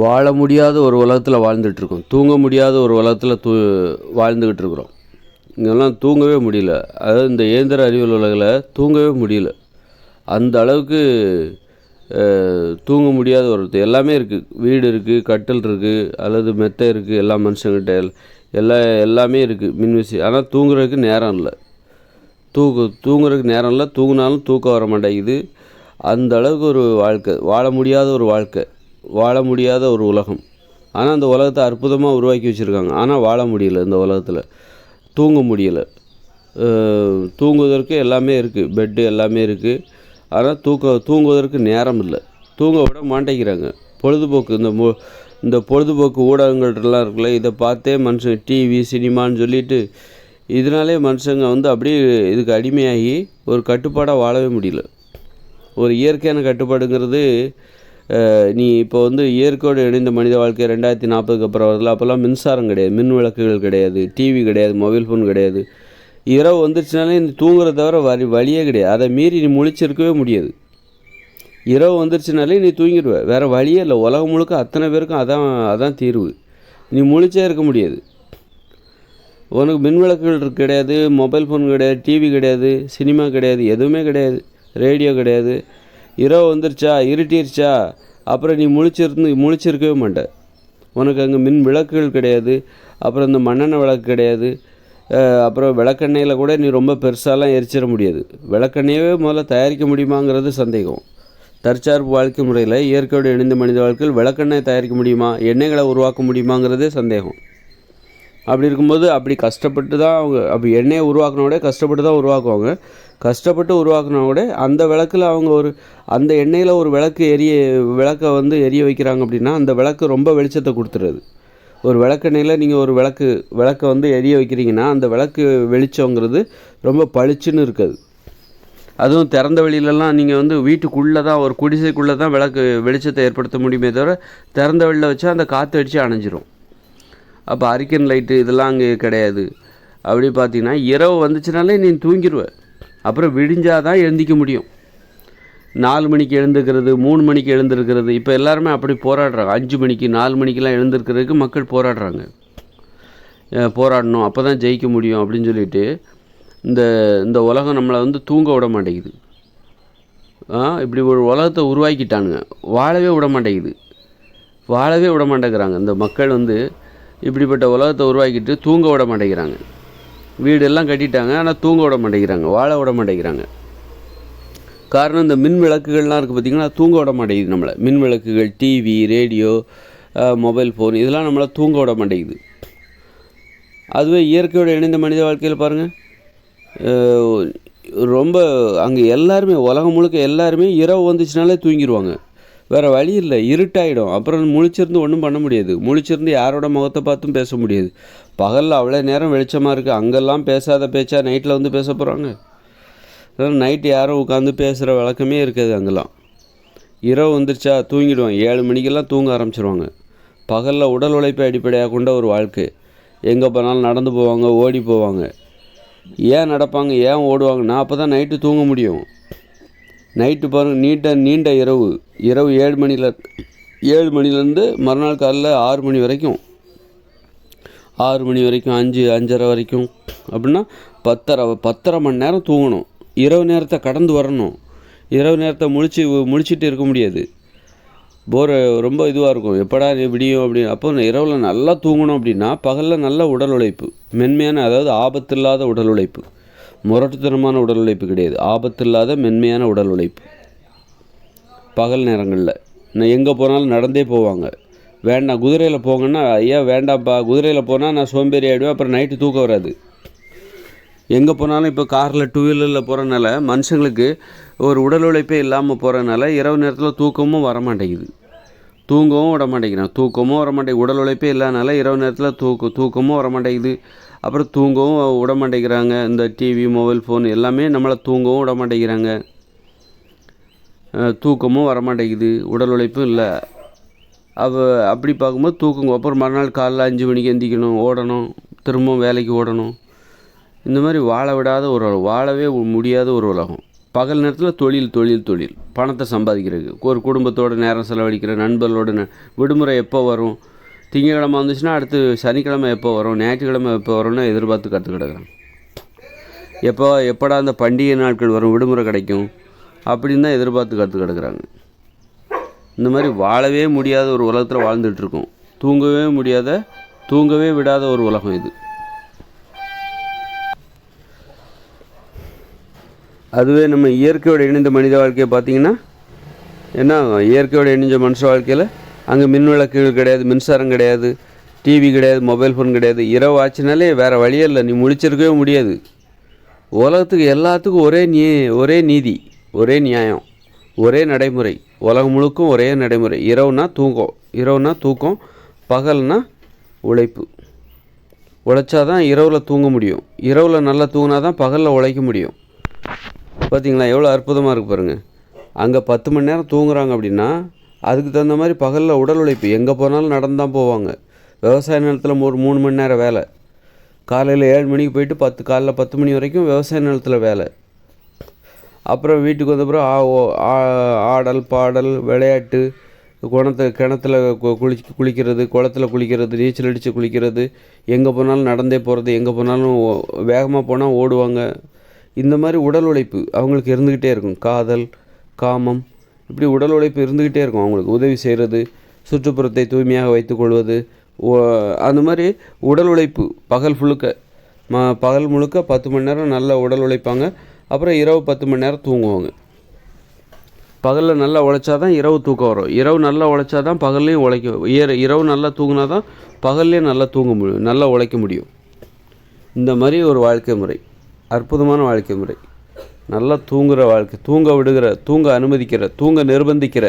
வாழ முடியாத ஒரு உலகத்தில் வாழ்ந்துட்டுருக்கோம். தூங்க முடியாத ஒரு உலகத்தில் வாழ்ந்துக்கிட்டு இருக்கிறோம். இங்கெல்லாம் தூங்கவே முடியல. அதாவது இந்த இயந்திர அறிவியல் உலகில் தூங்கவே முடியல. அந்த அளவுக்கு தூங்க முடியாத ஒரு எல்லாமே இருக்குது. வீடு இருக்குது, கட்டில் இருக்குது, அல்லது மெத்தை இருக்குது, எல்லா மனுஷங்கிட்ட எல்லாமே இருக்குது மின்விசி. ஆனால் தூங்குறதுக்கு நேரம் இல்லை. தூங்குறதுக்கு நேரம் இல்லை. தூங்கினாலும் தூக்கம் வர மாட்டேங்குது. அந்த அளவுக்கு ஒரு வாழ்க்கை, வாழ முடியாத ஒரு வாழ்க்கை, வாழ முடியாத ஒரு உலகம். ஆனால் அந்த உலகத்தை அற்புதமாக உருவாக்கி வச்சுருக்காங்க. ஆனால் வாழ முடியல. இந்த உலகத்தில் தூங்க முடியலை. தூங்குவதற்கு எல்லாமே இருக்குது, பெட்டு எல்லாமே இருக்குது. ஆனால் தூங்குவதற்கு நேரம் இல்லை. தூங்க விட மாட்டேங்கிறாங்க. பொழுதுபோக்கு இந்த பொழுதுபோக்கு ஊடகங்கள்லாம் இருக்குல்ல, இதை பார்த்தே மனுஷன் டிவி சினிமான்னு சொல்லிட்டு இதனாலே மனுஷங்க அப்படியே இதுக்கு அடிமையாகி ஒரு கட்டுப்பாடாக வாழவே முடியல. ஒரு இயற்கையான கட்டுப்பாடுங்கிறது நீ இப்போ இயற்கையோடு இணைந்த மனித வாழ்க்கை 2040க்கு அப்புறம் வரல. அப்போல்லாம் மின்சாரம் கிடையாது, மின் விளக்குகள் கிடையாது, டிவி கிடையாது, மொபைல் ஃபோன் கிடையாது. இரவு வந்துருச்சுனாலே நீ தூங்குறத தவிர வழியே கிடையாது. அதை மீறி நீ முழிச்சிருக்கவே முடியாது. இரவு வந்துருச்சுனாலே நீ தூங்கிடுவ, வேறு வழியே இல்லை. உலகம் முழுக்க அத்தனை பேருக்கும் அதான் தீர்வு. நீ முழிச்சே இருக்க முடியாது. உனக்கு மின் விளக்குகள் கிடையாது, மொபைல் ஃபோன் கிடையாது, டிவி கிடையாது, சினிமா கிடையாது, எதுவுமே கிடையாது, ரேடியோ கிடையாது. இரவு வந்துருச்சா, இருட்டிருச்சா, அப்புறம் நீ முழிச்சிருக்கவே மாட்ட. உனக்கு அங்கே மின் விளக்குகள் கிடையாது, அப்புறம் இந்த மண்ணெண்ணெய் விளக்கு கிடையாது. அப்புறம் விளக்கெண்ணெயில் கூட நீ ரொம்ப பெருசாலாம் எரிச்சிட முடியாது. விளக்கெண்ணெயவே முதல்ல தயாரிக்க முடியுமாங்கிறது சந்தேகம். தற்சார்பு வாழ்க்கை முறையில் இயற்கையோடு இணைந்த மனித வாழ்க்கையில் விளக்கெண்ணெய் தயாரிக்க முடியுமா, எண்ணெய்களை உருவாக்க முடியுமாங்கிறதே சந்தேகம். அப்படி இருக்கும்போது அப்படி கஷ்டப்பட்டு தான் அப்படி எண்ணெயை உருவாக்கினோட கஷ்டப்பட்டு தான் உருவாக்குவாங்க. கஷ்டப்பட்டு உருவாக்கினா கூட அந்த விளக்கில் அந்த எண்ணெயில் ஒரு விளக்கை எரிய வைக்கிறாங்க அப்படின்னா அந்த விளக்கு ரொம்ப வெளிச்சத்தை கொடுத்துருது. ஒரு விளக்கெண்ணெயில் நீங்கள் ஒரு விளக்கை எரிய வைக்கிறீங்கன்னா அந்த விளக்கு வெளிச்சங்கிறது ரொம்ப பளிச்சுன்னு இருக்காது. அதுவும் திறந்த வெளியிலலாம் நீங்கள் வீட்டுக்குள்ளே தான், ஒரு குடிசைக்குள்ளே தான் வெளிச்சத்தை ஏற்படுத்த முடியுமே தவிர திறந்த வெளியில் வச்சா அந்த காற்று அடித்து அணைஞ்சிரும். அப்போ அரிக்கன் லைட்டு இதெல்லாம் அங்கே கிடையாது. அப்படி பார்த்தீங்கன்னா இரவு வந்துச்சுனாலே நீ தூங்கிடுவ. அப்புறம் விடிஞ்சாதான் எழுந்திக்க முடியும். 4 மணிக்கு எழுந்துக்கிறது, 3 மணிக்கு எழுந்திருக்கிறது. இப்போ எல்லாருமே அப்படி போராடுறாங்க. 5 மணிக்கு 4 மணிக்கெலாம் எழுந்திருக்கிறதுக்கு மக்கள் போராடுறாங்க. போராடணும், அப்போ தான் ஜெயிக்க முடியும் அப்படின்னு சொல்லிட்டு இந்த உலகம் நம்மளை தூங்க விட மாட்டேங்குது. இப்படி ஒரு உலகத்தை உருவாக்கிட்டானுங்க. வாழவே விட மாட்டேங்கிறாங்க. இந்த மக்கள் இப்படிப்பட்ட உலகத்தை உருவாக்கிட்டு தூங்க விட மாட்டேங்கிறாங்க. வீடெல்லாம் கட்டிட்டாங்க, ஆனால் தூங்க விட மாட்டேங்கிறாங்க, வாழ விட மாட்டேங்கிறாங்க. காரணம் இந்த மின் விளக்குகள்லாம் இருக்குது பார்த்திங்கன்னா, தூங்க விட மாட்டேங்குது நம்மளை. மின் விளக்குகள், டிவி, ரேடியோ, மொபைல் ஃபோன் இதெல்லாம் நம்மளை தூங்க விட மாட்டேங்குது. அதுவே இயற்கையோடு இணைந்த மனித வாழ்க்கையில் பாருங்கள், ரொம்ப அங்கே எல்லாருமே உலகம் முழுக்க எல்லாருமே இரவு வந்துச்சுனாலே தூங்கிடுவாங்க. வேறு வழி இல்லை, இருட்டாயிடும். அப்புறம் முழிச்சிருந்து ஒன்றும் பண்ண முடியாது. முழிச்சிருந்து யாரோட முகத்தை பார்த்தும் பேச முடியாது. பகலில் அவ்வளோ நேரம் வெளிச்சமாக இருக்குது. அங்கெல்லாம் பேசாத பேச்சா நைட்டில் பேச போகிறாங்க. அதனால் நைட்டு யாரும் உட்காந்து பேசுகிற வழக்கமே இருக்காது அங்கெல்லாம். இரவு வந்துருச்சா தூங்கிடுவாங்க. 7 மணிக்கெல்லாம் தூங்க ஆரம்பிச்சிருவாங்க. பகலில் உடல் உழைப்பை அடிப்படையாக கொண்ட ஒரு வாழ்க்கை. எங்கே போனாலும் நடந்து போவாங்க, ஓடி போவாங்க. ஏன் நடப்பாங்க, ஏன் ஓடுவாங்கன்னா அப்போ தான் நைட்டு தூங்க முடியும். நைட்டு பாருங்கள், நீண்ட இரவு 7 மணிலேருந்து மறுநாள் காலையில் 6 மணி வரைக்கும், 5:30 வரைக்கும் அப்படின்னா 10.5 மணி நேரம் தூங்கணும். இரவு நேரத்தை கடந்து வரணும். இரவு நேரத்தை முழிச்சிட்டு இருக்க முடியாது. ரொம்ப இதுவாக இருக்கும். எப்படா விடியும் அப்படின்னு. அப்போ இரவில் நல்லா தூங்கணும் அப்படின்னா பகலில் நல்ல உடல் உழைப்பு, மென்மையான, அதாவது ஆபத்தில்லாத உடல் உழைப்பு, முரட்டுத்தனமான உடல் உழைப்பு கிடையாது, ஆபத்தில்லாத மென்மையான உடல் உழைப்பு. பகல் நேரங்களில் நான் எங்கே போனாலும் நடந்தே போவாங்க. வேண்டாம் குதிரையில் போங்கன்னா, ஐயா வேண்டாம்ப்பா, குதிரையில் போனால் நான் சோம்பேறி ஆகிடுவேன், அப்புறம் நைட்டு தூக்கம் வராது. எங்கே போனாலும் இப்போ காரில் 2 வீலரில் போகிறனால மனுஷங்களுக்கு ஒரு உடல் உழைப்பே இல்லாமல் போகிறனால இரவு நேரத்தில் தூக்கமும் வர மாட்டேங்குது, தூங்கவும் விட மாட்டேங்கிறான். உடல் உழைப்பே இல்லாதனால இரவு நேரத்தில் தூக்கமும் வர மாட்டேங்குது. அப்புறம் தூங்கவும் விட மாட்டேங்கிறாங்க. இந்த டிவி, மொபைல் ஃபோன் எல்லாமே நம்மளை தூங்கவும் விட மாட்டேங்கிறாங்க. தூக்கமும் வர மாட்டேங்குது, உடல் உழைப்பும் இல்லை. அப்படி பார்க்கும்போது தூக்குங்க. அப்புறம் மறுநாள் காலைல 5 மணிக்கு எந்திக்கணும், ஓடணும், திரும்பவும் வேலைக்கு ஓடணும். இந்த மாதிரி வாழவே முடியாத ஒரு உலகம். பகல் நேரத்தில் தொழில் பணத்தை சம்பாதிக்கிறதுக்கு, ஒரு குடும்பத்தோட நேரம் செலவழிக்கிற, நண்பர்களோட விடுமுறை எப்போ வரும், திங்கக்கிழமை வந்துச்சுன்னா அடுத்து சனிக்கிழமை எப்போ வரும், ஞாயிற்றுக்கிழமை எப்போ வரும்னு எதிர்பார்த்து கற்று கிடக்குறாங்க. எப்படா அந்த பண்டிகை நாட்கள் வரும், விடுமுறை கிடைக்கும் அப்படின்னு தான் எதிர்பார்த்து கற்று கிடக்குறாங்க. இந்த மாதிரி வாழவே முடியாத ஒரு உலகத்தில் வாழ்ந்துட்டுருக்கோம். தூங்கவே விடாத ஒரு உலகம் இது. அதுவே நம்ம இயற்கையோடு இணைந்த மனித வாழ்க்கையை பார்த்திங்கன்னா என்ன, இயற்கையோடு இணைஞ்ச மனுஷ வாழ்க்கையில் அங்கே மின் விளக்குகள் கிடையாது, மின்சாரம் கிடையாது, டிவி கிடையாது, மொபைல் ஃபோன் கிடையாது. இரவு ஆச்சுனாலே வேறு வழியே இல்லை, நீ முழிச்சிருக்கவே முடியாது. உலகத்துக்கு எல்லாத்துக்கும் ஒரே நீதி, ஒரே நியாயம், ஒரே நடைமுறை. உலகம் முழுக்கும் ஒரே நடைமுறை. இரவுனா தூக்கம், பகல்னா உழைப்பு. உழைச்சாதான் இரவில் தூங்க முடியும். இரவில் நல்லா தூங்கினா தான் பகலில் உழைக்க முடியும். பார்த்திங்களா எவ்வளோ அற்புதமாக இருக்குது பாருங்கள். அங்கே 10 மணி நேரம் தூங்குறாங்க அப்படின்னா அதுக்கு தகுந்த மாதிரி பகலில் உடல் உழைப்பு. எங்கே போனாலும் நடந்து தான் போவாங்க. விவசாய நிலத்தில் ஒரு 3 மணி நேரம் வேலை. காலையில் 7 மணிக்கு போயிட்டு காலைல 10 மணி வரைக்கும் விவசாய நிலத்தில் வேலை. அப்புறம் வீட்டுக்கு வந்தப்புறம் ஆடல் பாடல் விளையாட்டு, கிணத்துல குளிக்கிறது, குளத்தில் குளிக்கிறது, நீச்சல் அடித்து குளிக்கிறது, எங்கே போனாலும் நடந்தே போகிறது, எங்கே போனாலும் வேகமாக போனால் ஓடுவாங்க. இந்த மாதிரி உடல் உழைப்பு அவங்களுக்கு இருந்துக்கிட்டே இருக்கும். காதல், காமம், இப்படி உடல் உழைப்பு இருந்துக்கிட்டே இருக்கும். அவங்களுக்கு உதவி செய்கிறது, சுற்றுப்புறத்தை தூய்மையாக வைத்துக்கொள்வது, அந்த மாதிரி உடல் உழைப்பு பகல் முழுக்க 10 மணி நேரம் நல்லா உடல் உழைப்பாங்க. அப்புறம் இரவு 10 மணி நேரம் தூங்குவாங்க. பகலில் நல்லா உழைச்சா தான் இரவு தூக்கம் வரும். இரவு நல்லா உழைச்சா தான் பகல்லையும் இரவு நல்லா தூங்கினா தான் பகல்லையும் நல்லா தூங்க முடியும், நல்லா உழைக்க முடியும். இந்த மாதிரி ஒரு வாழ்க்கை முறை, அற்புதமான வாழ்க்கை முறை. நல்லா தூங்குகிற வாழ்க்கை, தூங்க அனுமதிக்கிற, தூங்க நிர்பந்திக்கிற,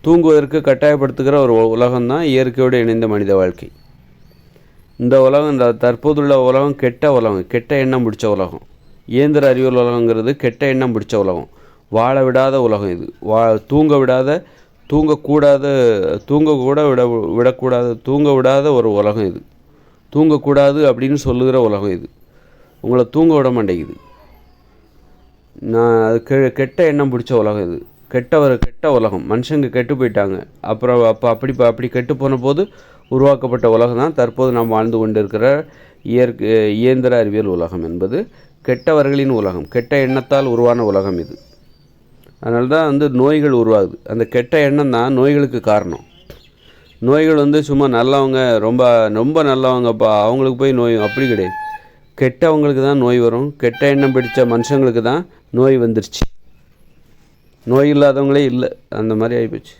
தூங்குவதற்கு கட்டாயப்படுத்துகிற ஒரு உலகம்தான் இயற்கையோடு இணைந்த மனித வாழ்க்கை. இந்த உலகம், இந்த தற்போதுள்ள உலகம் கெட்ட உலகம், கெட்ட எண்ணம் பிடிச்ச உலகம். இயந்திர அறிவியல் உலகங்கிறது கெட்ட எண்ணம் பிடிச்ச உலகம், வாழ விடாத உலகம் இது. தூங்க விடாத ஒரு உலகம் இது. தூங்கக்கூடாது அப்படின்னு சொல்லுகிற உலகம் இது. உங்களை தூங்க விட மாட்டேங்குது. அது கெட்ட எண்ணம் பிடிச்ச உலகம் இது. கெட்ட உலகம். மனுஷங்க கெட்டு போயிட்டாங்க. அப்படி கெட்டு போன போது உருவாக்கப்பட்ட உலகம் தான் தற்போது நாம் வாழ்ந்து கொண்டிருக்கிற இயந்திர அறிவியல் உலகம் என்பது கெட்டவர்களின் உலகம், கெட்ட எண்ணத்தால் உருவான உலகம் இது. அதனால தான் நோய்கள் உருவாகுது. அந்த கெட்ட எண்ணம் தான் நோய்களுக்கு காரணம். நோய்கள் சும்மா நல்லவங்க, ரொம்ப ரொம்ப நல்லவங்கப்பா அவங்களுக்கு போய் நோய், அப்படி கிடையாது. கெட்டவங்களுக்கு தான் நோய் வரும். கெட்ட எண்ணம் பிடிச்ச மனுஷங்களுக்கு தான் நோய் வந்துருச்சு. நோய் இல்லாதவங்களே இல்லை, அந்த மாதிரி ஆகிப்போச்சு.